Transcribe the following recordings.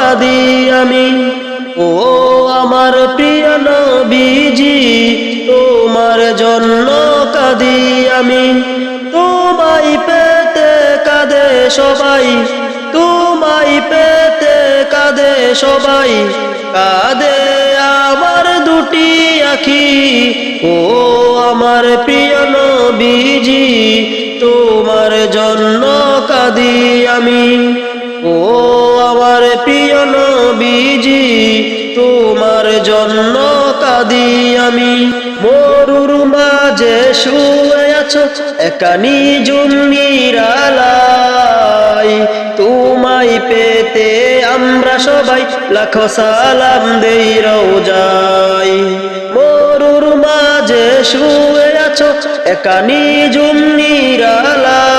কাঁদি আমি। ও আমার প্রিয় নবীজি, তোমার জন্য কাঁদি আমি। তোমায় পেতে কাঁদে সবাই, তোমায় পেতে কাঁদে সবাই, কাঁদে আমার দুটি আখি। ও আমার প্রিয় নবীজি, তোমার জন্য কাঁদি আমি। ও আমার প্রিয় নবীজি, তোমার জন্য কাঁদি আমি। মরুর মাঝে শুয়ে আছো একা নিঝুম নিরালায়, তোমায় পেতে আমরা সবাই লাখো সালাম দেই রওজায়। মরুর মাঝে শুয়ে আছো একা নিঝুম নিরালায়,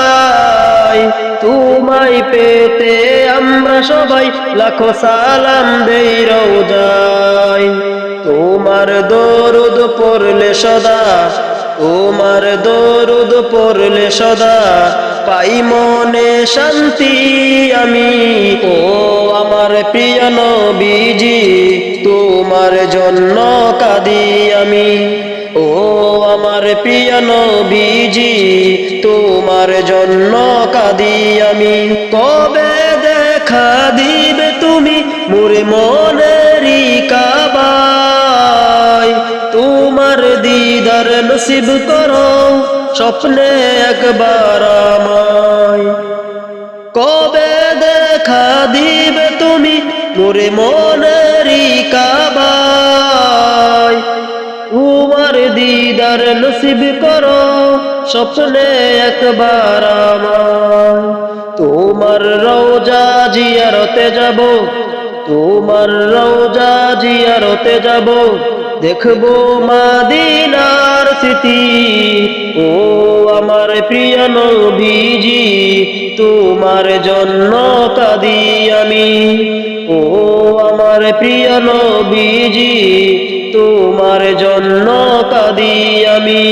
তোমায় পেতে আমরা সবাই লাখো সালাম দেই রওজায়। তোমার দরুদ পড়লে সদা, তোমার দরুদ পড়লে সদা, পাই মনে শান্তি আমি। ও আমার প্রিয় নবীজি, তোমার জন্য কাঁদি আমি। ও আমার প্রিয় নবীজি, তোমার জন্য কাঁদি আমি। কবে দেখা দিবে তুমি মোরে মনেরই কাবায়, তোমার দিদার নসিব করো স্বপ্নে একবার আমায়। কবে দেখা দিবে তুমি মোরে মনেরই কাবায়, তোমার দিদার নসিব করো স্বপ্নে একবার আমায়। তোমার রওজা জিয়ারতে যাব, তোমার রওজা জিয়ারতে যাব, দেখবো মদিনার স্মৃতি। ও আমার প্রিয় নবীজি, তোমার জন্য কাঁদি আমি। ও আমার প্রিয় নবীজি, তোমার জন্য কাঁদি আমি।